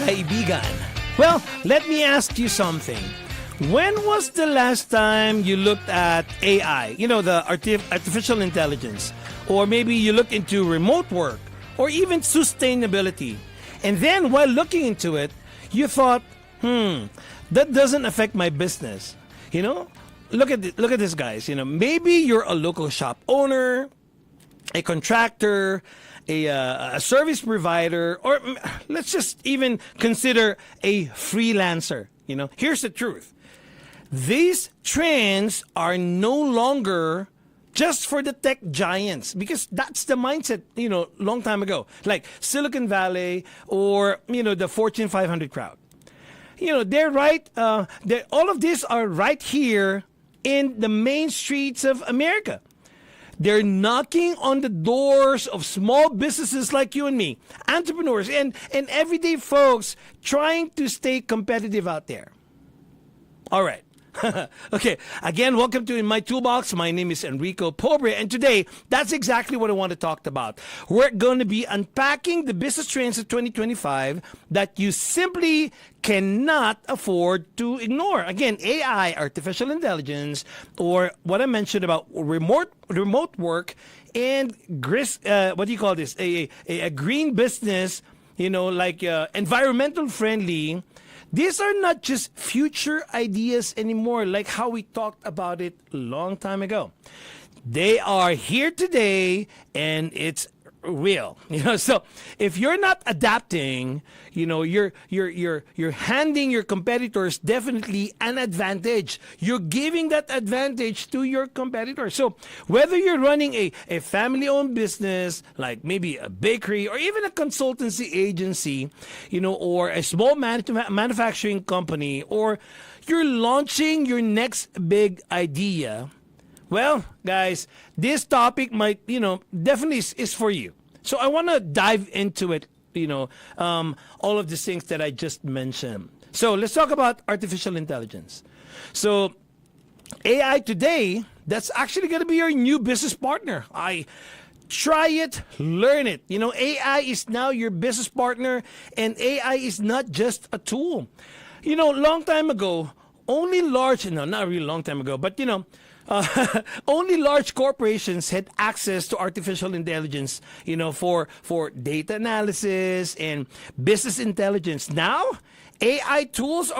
kaibigan. Well, let me ask you something. When was the last time you looked at AI, the artificial intelligence, or maybe you looked into remote work, or even sustainability, and then while looking into it, you thought, that doesn't affect my business. Look at this, guys. Maybe you're a local shop owner, a contractor, a service provider, or let's just even consider a freelancer. Here's the truth. These trends are no longer just for the tech giants, because that's the mindset, long time ago, like Silicon Valley or, the Fortune 500 crowd. They're right. All of these are right here in the main streets of America. They're knocking on the doors of small businesses like you and me, entrepreneurs and everyday folks trying to stay competitive out there. All right. Okay, again, welcome to In My Toolbox. My name is Enrico Pobre, and today, that's exactly what I want to talk about. We're going to be unpacking the business trends of 2025 that you simply cannot afford to ignore. Again, AI, artificial intelligence, or what I mentioned about remote work, and what do you call this? A green business, like environmental friendly. These are not just future ideas anymore, like how we talked about it a long time ago. They are here today, and it's real. So if you're not adapting, you're handing your competitors definitely an advantage. You're giving that advantage to your competitors. So whether you're running a family-owned business, like maybe a bakery or even a consultancy agency, or a small manufacturing company, or you're launching your next big idea, well, guys, this topic might, definitely is for you. So I want to dive into it, all of these things that I just mentioned. So let's talk about artificial intelligence. So AI today, that's actually going to be your new business partner. Try it, learn it. AI is now your business partner, and AI is not just a tool. Long time ago, not really long time ago, but only large corporations had access to artificial intelligence, for data analysis and business intelligence. Now, AI tools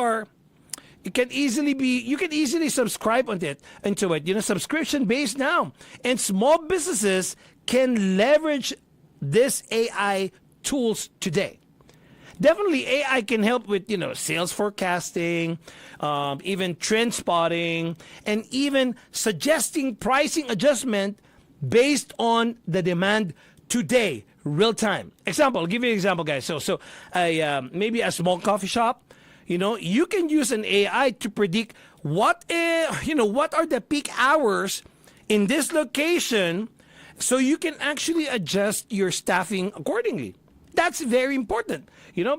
you can easily subscribe into it, subscription based now. And small businesses can leverage this AI tools today. Definitely, AI can help with, sales forecasting, even trend spotting, and even suggesting pricing adjustment based on the demand today, real time. Example, I'll give you an example, guys. So maybe a small coffee shop, you can use an AI to predict what are the peak hours in this location, so you can actually adjust your staffing accordingly. That's very important,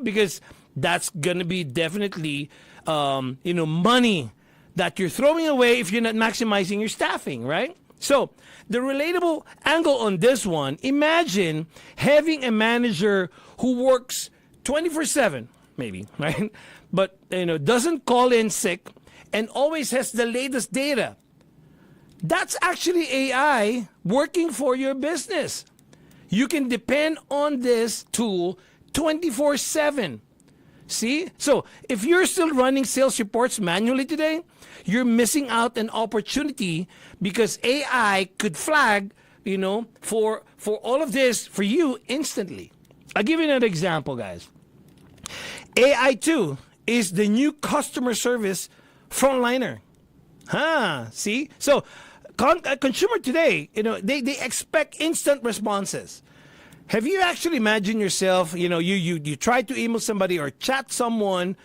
because that's going to be definitely, money that you're throwing away if you're not maximizing your staffing, right? So the relatable angle on this one, imagine having a manager who works 24/7, maybe, right? But, doesn't call in sick and always has the latest data. That's actually AI working for your business. You can depend on this tool 24/7. See? So if you're still running sales reports manually today, you're missing out an opportunity, because AI could flag, for all of this for you instantly. I'll give you another example, guys. AI too is the new customer service frontliner. See? So consumer today, they expect instant responses. Have you actually imagined yourself, you try to email somebody or chat someone,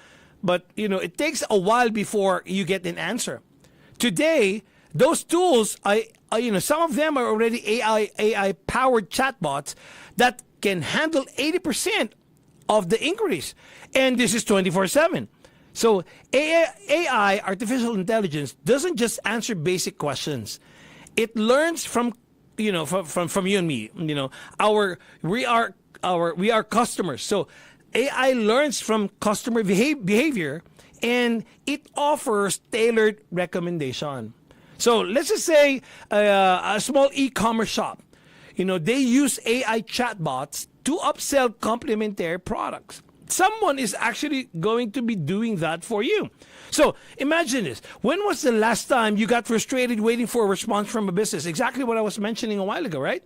but, it takes a while before you get an answer. Today, those tools, some of them are already AI-powered chatbots that can handle 80% of the inquiries. And this is 24/7. So AI, artificial intelligence, doesn't just answer basic questions. It learns from you and me. We are customers. So AI learns from customer behavior and it offers tailored recommendation. So let's just say a small e-commerce shop, they use AI chatbots to upsell complementary products. Someone is actually going to be doing that for you. So imagine this. When was the last time you got frustrated waiting for a response from a business? Exactly what I was mentioning a while ago, right?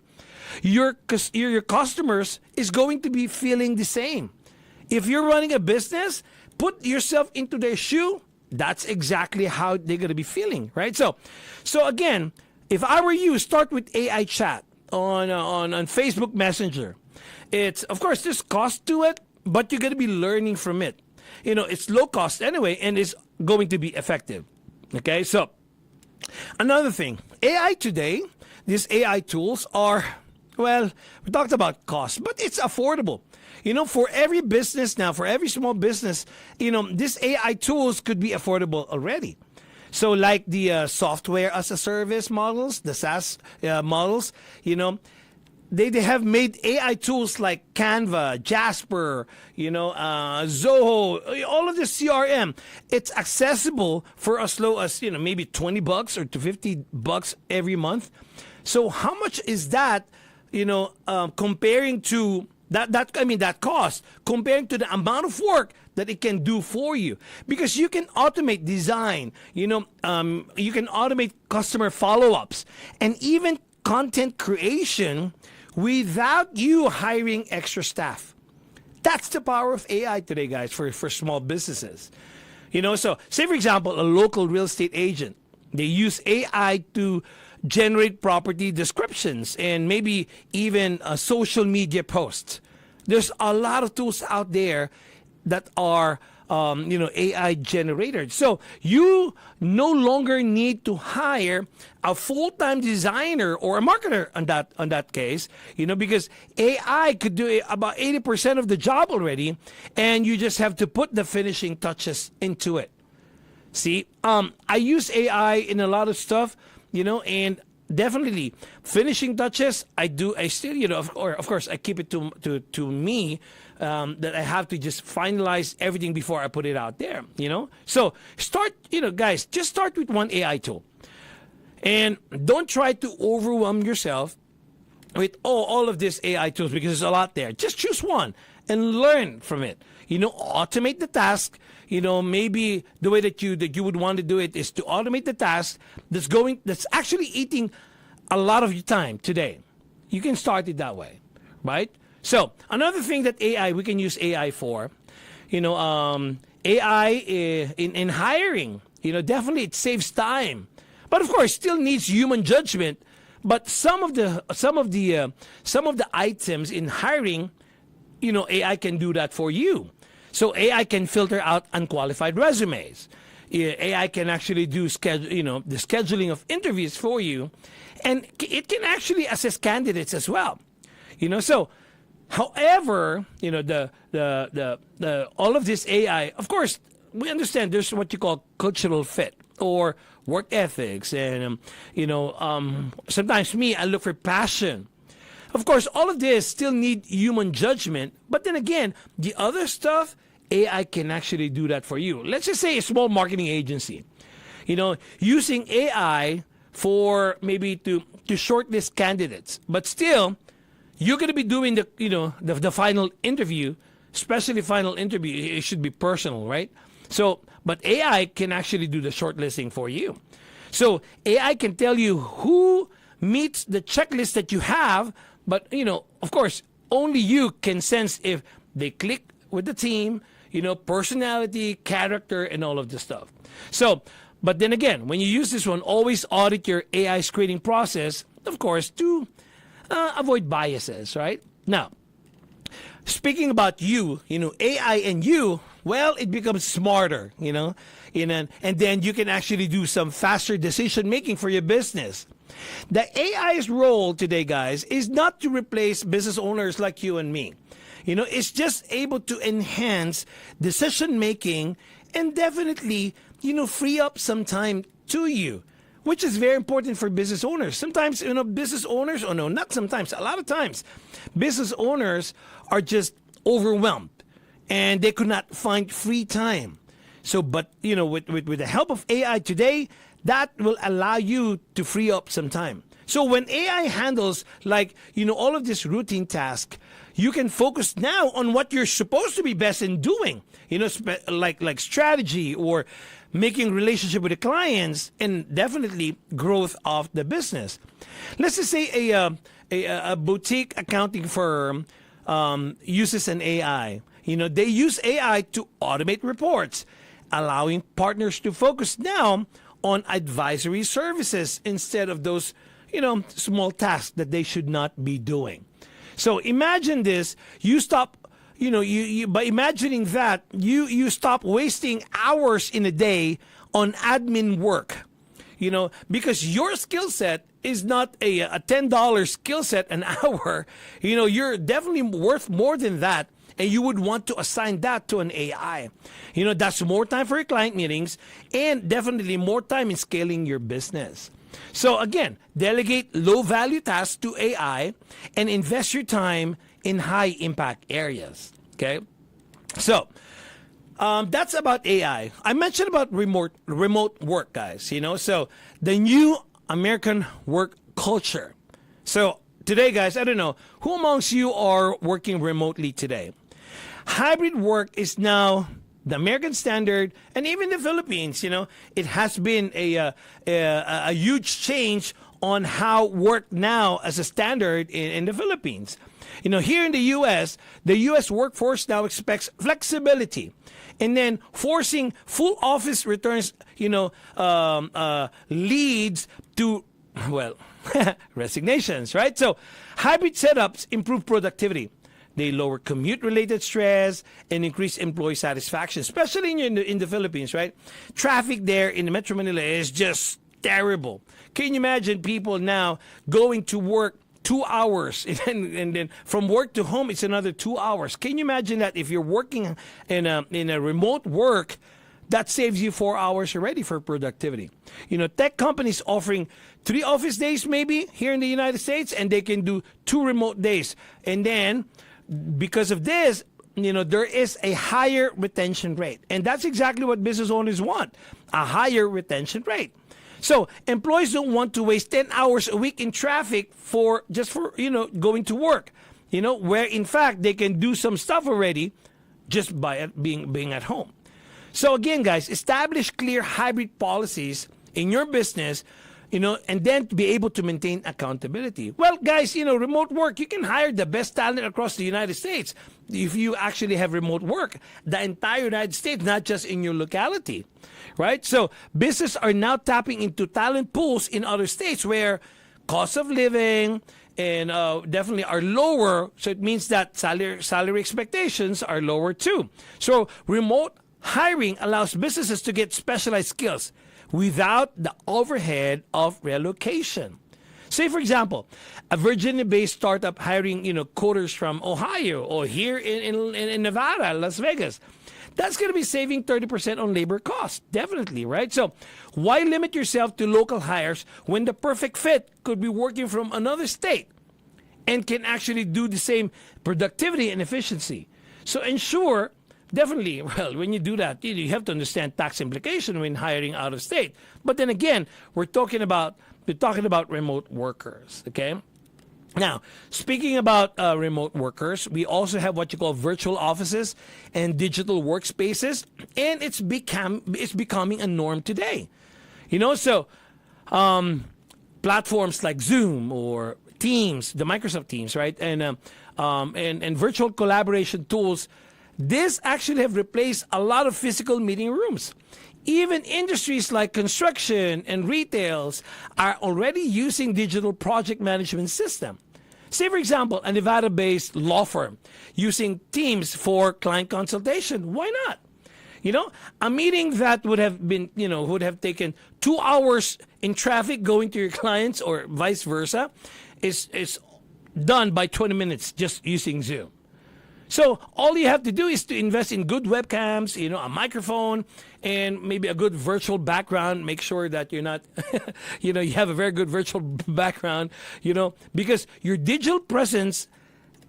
Your customers is going to be feeling the same. If you're running a business, put yourself into their shoe. That's exactly how they're going to be feeling, right? So again, if I were you, start with AI chat on Facebook Messenger. It's, of course, there's cost to it, but you're going to be learning from it. It's low cost anyway, and it's going to be effective. Okay, so another thing, AI today, these AI tools are, well, we talked about cost, but it's affordable. For every business now, for every small business, these AI tools could be affordable already. So like the software as a service models, the SaaS models, they have made AI tools like Canva, Jasper, Zoho, all of the CRM. It's accessible for as low as, maybe $20 or to $50 every month. So how much is that, comparing to that cost, comparing to the amount of work that it can do for you? Because you can automate design, you can automate customer follow-ups, and even content creation without you hiring extra staff. That's the power of AI today, guys, for small businesses. So say, for example, a local real estate agent, they use AI to generate property descriptions and maybe even social media posts. There's a lot of tools out there that are AI generated. So you no longer need to hire a full-time designer or a marketer on that case, because AI could do about 80% of the job already, and you just have to put the finishing touches into it. See, I use AI in a lot of stuff, and definitely finishing touches. I still, of course, I keep it to me, that I have to just finalize everything before I put it out there, So start, guys, just start with one AI tool. And don't try to overwhelm yourself with all of these AI tools, because there's a lot there. Just choose one and learn from it. Automate the task. Maybe the way that you would want to do it is to automate the task that's actually eating a lot of your time today. You can start it that way, right? So another thing that we can use AI for, AI in hiring, definitely it saves time, but of course still needs human judgment. But some of the items in hiring, AI can do that for you. So AI can filter out unqualified resumes. AI can actually do the scheduling of interviews for you, and it can actually assess candidates as well. So, however, the all of this AI, of course, we understand there's what you call cultural fit or work ethics, and sometimes I look for passion. Of course, all of this still need human judgment, but then again, the other stuff, AI can actually do that for you. Let's just say a small marketing agency, using AI for maybe to shortlist candidates, but still, you're going to be doing the final interview, especially final interview. It should be personal, right? So, but AI can actually do the shortlisting for you. So AI can tell you who meets the checklist that you have, but of course, only you can sense if they click with the team, personality, character, and all of this stuff. So, but then again, when you use this one, always audit your AI screening process, of course, to avoid biases, right? Now, speaking about AI and you, well, it becomes smarter, and then you can actually do some faster decision making for your business. The AI's role today, guys, is not to replace business owners like you and me. It's just able to enhance decision making and definitely, free up some time to you, which is very important for business owners. Sometimes, business owners, not sometimes, a lot of times, business owners are just overwhelmed. and they could not find free time. So, but with the help of AI today, that will allow you to free up some time. So when AI handles all of this routine task, you can focus now on what you're supposed to be best in doing. Like strategy or making relationship with the clients, and definitely growth of the business. Let's just say a boutique accounting firm uses an AI. They use AI to automate reports, allowing partners to focus now on advisory services instead of those small tasks that they should not be doing. So imagine this: you stop. By imagining that, you stop wasting hours in a day on admin work. Because your skill set is not a $10 skill set an hour. You're definitely worth more than that. And you would want to assign that to an AI. That's more time for your client meetings and definitely more time in scaling your business. So again, delegate low value tasks to AI and invest your time in high impact areas. Okay. So that's about AI. I mentioned about remote work, guys. So the new American work culture. So today, guys, I don't know who amongst you are working remotely today. Hybrid work is now the American standard, and even the Philippines. It has been a huge change on how work now as a standard in the Philippines. Here in the U.S., the U.S. workforce now expects flexibility, and then forcing full office returns, leads to, resignations, right? So hybrid setups improve productivity. They lower commute-related stress and increase employee satisfaction, especially in the Philippines, right? Traffic there in the Metro Manila is just terrible. Can you imagine people now going to work 2 hours and then from work to home it's another 2 hours? Can you imagine that if you're working in a remote work, that saves you 4 hours already for productivity? Tech companies offering 3 office days maybe here in the United States, and they can do 2 remote days. And then because of this, there is a higher retention rate. And that's exactly what business owners want, a higher retention rate. So employees don't want to waste 10 hours a week in traffic for going to work, where in fact they can do some stuff already just by being at home. So again, guys, establish clear hybrid policies in your business, and then to be able to maintain accountability. Well, guys, remote work, you can hire the best talent across the United States if you actually have remote work, the entire United States, not just in your locality, right? So businesses are now tapping into talent pools in other states where cost of living and definitely are lower. So it means that salary expectations are lower too. So remote hiring allows businesses to get specialized skills without the overhead of relocation. Say, for example, a Virginia-based startup hiring, coders from Ohio or here in Nevada, Las Vegas. That's going to be saving 30% on labor costs, definitely, right? So why limit yourself to local hires when the perfect fit could be working from another state and can actually do the same productivity and efficiency? So ensure, definitely, when you do that, you have to understand tax implication when hiring out of state. But then again, we're talking about remote workers, okay? Now, speaking about remote workers, we also have what you call virtual offices and digital workspaces, and it's becoming a norm today. So platforms like Zoom or Teams, the Microsoft Teams, right, and virtual collaboration tools. This actually have replaced a lot of physical meeting rooms. Even industries like construction and retails are already using digital project management system. Say, for example, a Nevada-based law firm using Teams for client consultation. Why not? A meeting that would have taken 2 hours in traffic going to your clients or vice versa is done by 20 minutes just using Zoom. So all you have to do is to invest in good webcams, a microphone, and maybe a good virtual background. Make sure that you're not, you have a very good virtual background, because your digital presence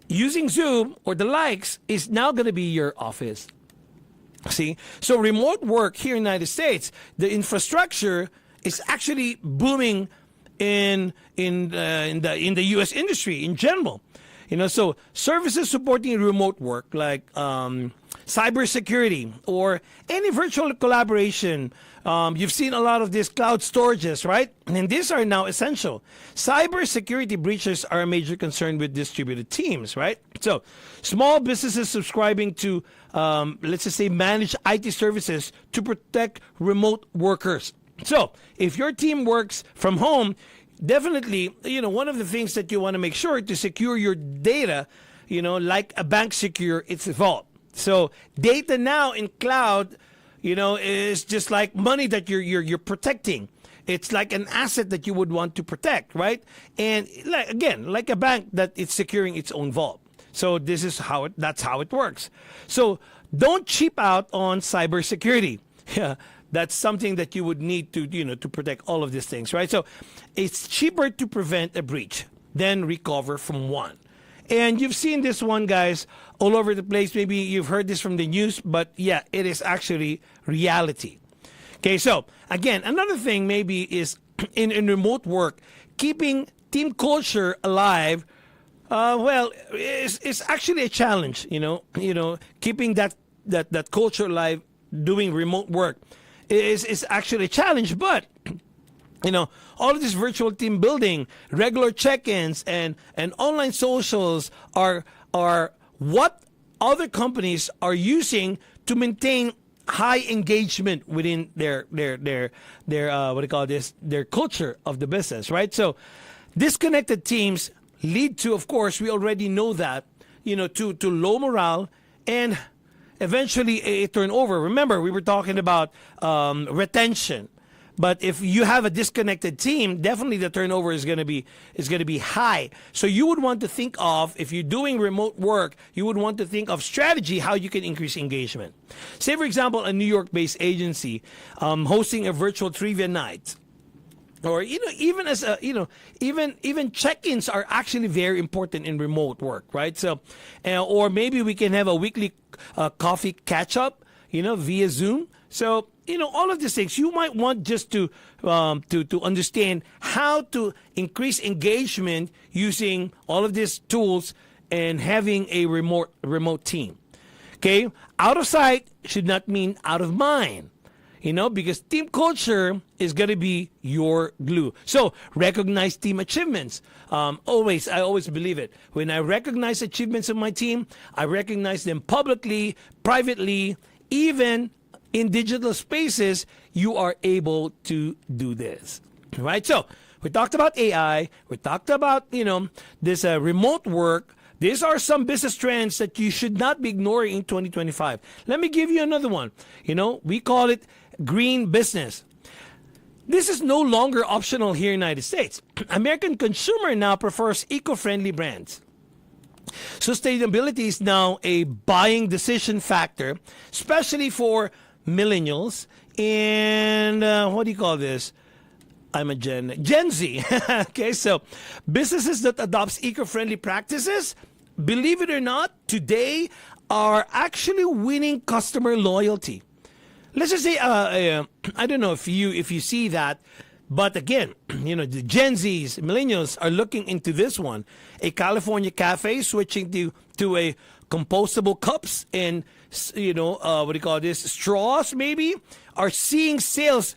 using Zoom or the likes is now going to be your office. See, so remote work here in the United States, the infrastructure is actually booming in the U.S. industry in general. So services supporting remote work like cybersecurity or any virtual collaboration. You've seen a lot of these cloud storages, right? And these are now essential. Cybersecurity breaches are a major concern with distributed teams, right? So small businesses subscribing to, let's just say, managed IT services to protect remote workers. So if your team works from home, definitely, one of the things that you want to make sure to secure your data, like a bank secure its vault. So data now in cloud, is just like money that you're protecting. It's like an asset that you would want to protect, right? And like a bank that it's securing its own vault. So this is that's how it works. So don't cheap out on cybersecurity. Yeah. That's something that you would need to, to protect all of these things, right? So it's cheaper to prevent a breach than recover from one. And you've seen this one, guys, all over the place. Maybe you've heard this from the news, but yeah, it is actually reality. Okay, so again, another thing maybe is in remote work, keeping team culture alive. It's actually a challenge. Keeping that culture alive, doing remote work is actually a challenge. But all of this virtual team building, regular check-ins, and online socials are what other companies are using to maintain high engagement within their their culture of the business, right? So disconnected teams lead to, of course, we already know that, to low morale and eventually a turnover. Remember, we were talking about retention. But if you have a disconnected team, definitely the turnover is going to be high. So you would want to think of, if you're doing remote work, you would want to think of strategy how you can increase engagement. Say, for example, a New York-based agency hosting a virtual trivia night. Or even as even check-ins are actually very important in remote work, right? So, or maybe we can have a weekly coffee catch-up, via Zoom. So all of these things you might want just to understand how to increase engagement using all of these tools and having a remote team. Okay, out of sight should not mean out of mind. Because team culture is going to be your glue. So recognize team achievements. I always believe it. When I recognize achievements of my team, I recognize them publicly, privately, even in digital spaces. You are able to do this, right? So we talked about AI. We talked about, this remote work. These are some business trends that you should not be ignoring in 2025. Let me give you another one. We call it green business. This is no longer optional here in the United States. American consumer now prefers eco-friendly brands. Sustainability is now a buying decision factor, especially for millennials and what do you call this? I'm a Gen Z. Okay, so businesses that adopts eco-friendly practices, believe it or not, today are actually winning customer loyalty. Let's just say, I don't know if you see that, but again, the Gen Zs, millennials are looking into this one. A California cafe switching to a compostable cups and straws maybe are seeing sales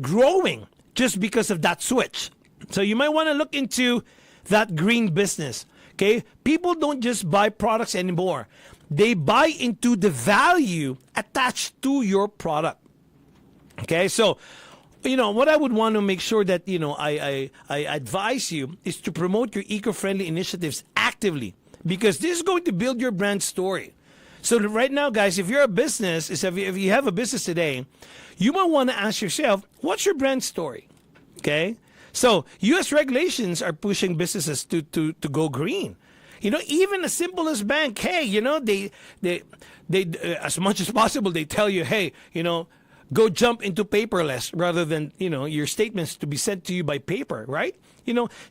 growing just because of that switch. So you might want to look into that green business. Okay, people don't just buy products anymore. They buy into the value attached to your product. Okay, so what I would want to make sure that I advise you is to promote your eco-friendly initiatives actively, because this is going to build your brand story. So right now, guys, if you're a business, if you have a business today, you might want to ask yourself, what's your brand story? Okay, so U.S. regulations are pushing businesses to go green. Even as simple as bank, hey, they as much as possible, they tell you, hey, go jump into paperless rather than, your statements to be sent to you by paper, right?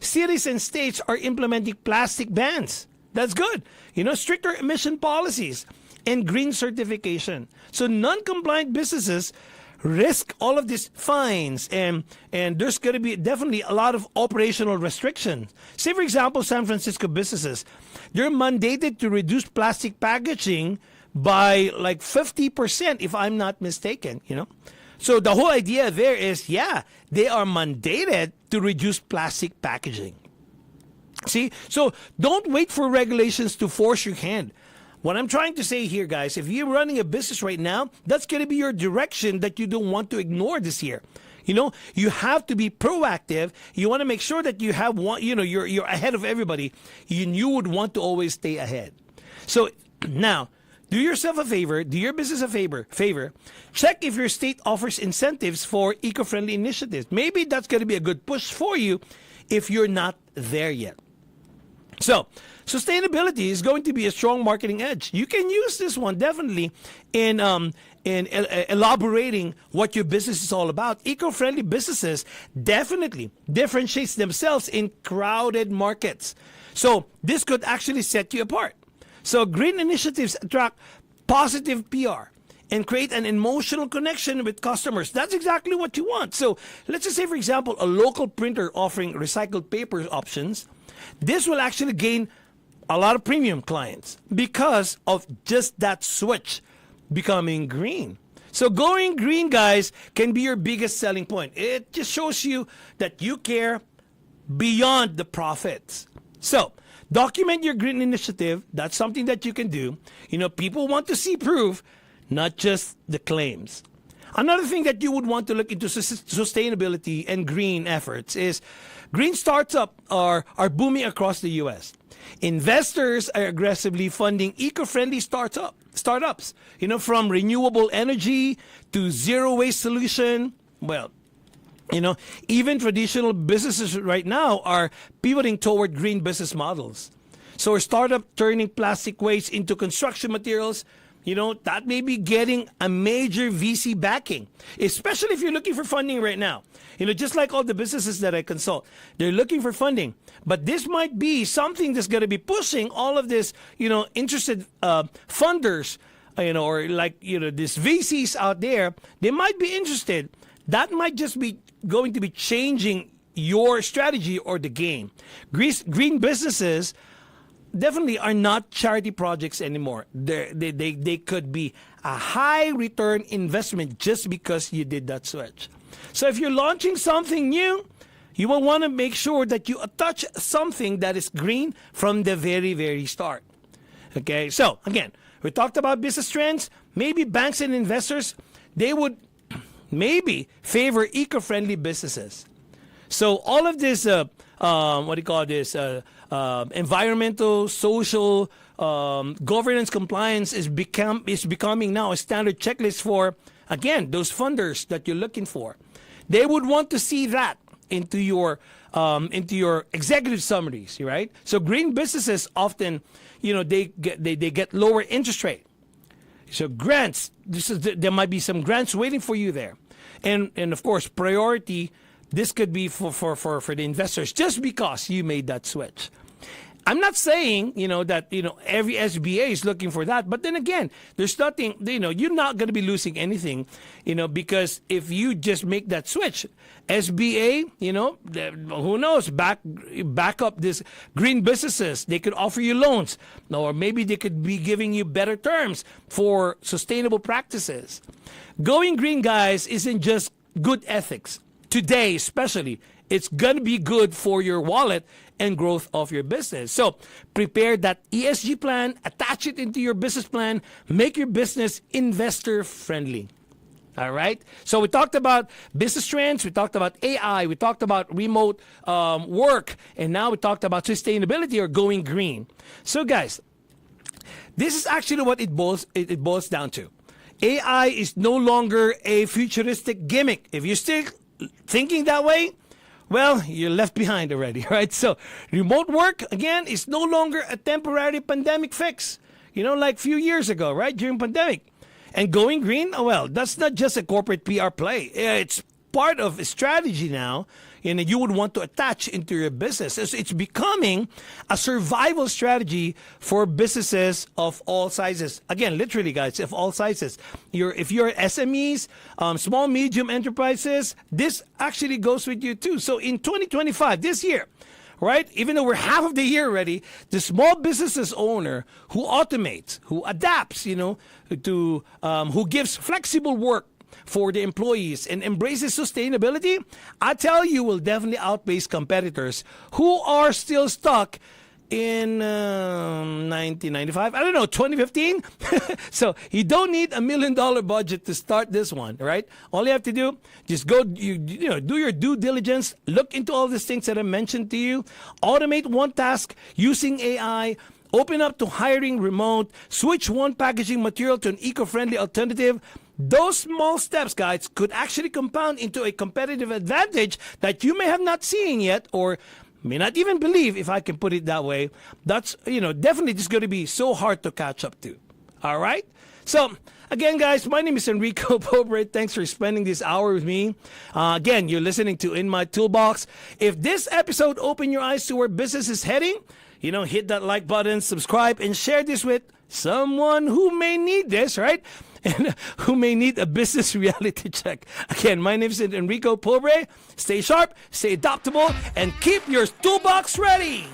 Cities and states are implementing plastic bans. That's good. Stricter emission policies and green certification. So non-compliant businesses risk all of these fines, and there's going to be definitely a lot of operational restrictions. Say, for example, San Francisco businesses, they're mandated to reduce plastic packaging by like 50%, if I'm not mistaken, So the whole idea there is, yeah, they are mandated to reduce plastic packaging. See, so don't wait for regulations to force your hand. What I'm trying to say here, guys, if you're running a business right now, that's going to be your direction that you don't want to ignore this year. You have to be proactive. You want to make sure that you have one, you're ahead of everybody. You would want to always stay ahead. So now, do yourself a favor, do your business a favor. Check if your state offers incentives for eco-friendly initiatives. Maybe that's going to be a good push for you if you're not there yet. So, sustainability is going to be a strong marketing edge. You can use this one definitely in elaborating what your business is all about. Eco-friendly businesses definitely differentiates themselves in crowded markets. So, this could actually set you apart. So, green initiatives attract positive PR and create an emotional connection with customers. That's exactly what you want. So, let's just say, for example, a local printer offering recycled paper options. This will actually gain a lot of premium clients because of just that switch becoming green. So going green, guys, can be your biggest selling point. It just shows you that you care beyond the profits. So document your green initiative. That's something that you can do. People want to see proof, not just the claims. Another thing that you would want to look into sustainability and green efforts is green startups are booming across the U.S. Investors are aggressively funding eco-friendly startups, from renewable energy to zero-waste solution. Well, even traditional businesses right now are pivoting toward green business models. So a startup turning plastic waste into construction materials, that may be getting a major VC backing, especially if you're looking for funding right now. Just like all the businesses that I consult, they're looking for funding. But this might be something that's going to be pushing all of this, interested funders, or these VCs out there. They might be interested. That might just be going to be changing your strategy or the game. Green businesses definitely are not charity projects anymore. They could be a high return investment just because you did that switch. So if you're launching something new, you will want to make sure that you touch something that is green from the very, very start. Okay, so again, we talked about business trends. Maybe banks and investors, they would maybe favor eco-friendly businesses. So all of this, environmental, social, governance compliance is becoming now a standard checklist for, again, those funders that you're looking for. They would want to see that into your executive summaries, right? So green businesses often, they get lower interest rate. So grants, there might be some grants waiting for you there, and of course priority. This could be for the investors just because you made that switch. I'm not saying, that, every SBA is looking for that. But then again, there's nothing, you're not going to be losing anything, because if you just make that switch, SBA, who knows, back up this green businesses. They could offer you loans, or maybe they could be giving you better terms for sustainable practices. Going green, guys, isn't just good ethics. Today, especially, it's going to be good for your wallet and growth of your business. So prepare that ESG plan, attach it into your business plan, make your business investor friendly. All right. So we talked about business trends. We talked about AI. We talked about remote work. And now we talked about sustainability or going green. So guys, this is actually what it boils down to. AI is no longer a futuristic gimmick. If you're still thinking that way, well, you're left behind already, right? So remote work, again, is no longer a temporary pandemic fix. Like a few years ago, right? During pandemic. And going green, well, that's not just a corporate PR play. It's part of a strategy now, and you would want to attach into your business. So it's becoming a survival strategy for businesses of all sizes. Again, literally, guys, of all sizes. If you're SMEs, small, medium enterprises, this actually goes with you too. So in 2025, this year, right? Even though we're half of the year already, the small businesses owner who automates, who adapts, who gives flexible work for the employees and embraces sustainability, I tell you, will definitely outpace competitors who are still stuck in 1995. I don't know, 2015. So you don't need $1 million budget to start this one, right? All you have to do, just go, do your due diligence, look into all these things that I mentioned to you, automate one task using AI, open up to hiring remote, switch one packaging material to an eco-friendly alternative. Those small steps, guys, could actually compound into a competitive advantage that you may have not seen yet, or may not even believe, if I can put it that way. That's, definitely just going to be so hard to catch up to. All right? So, again, guys, my name is Enrico Pobre. Thanks for spending this hour with me. Again, you're listening to In My Toolbox. If this episode opened your eyes to where business is heading, hit that like button, subscribe, and share this with someone who may need this, right? And who may need a business reality check. Again, my name is Enrico Pobre. Stay sharp, stay adaptable, and keep your toolbox ready.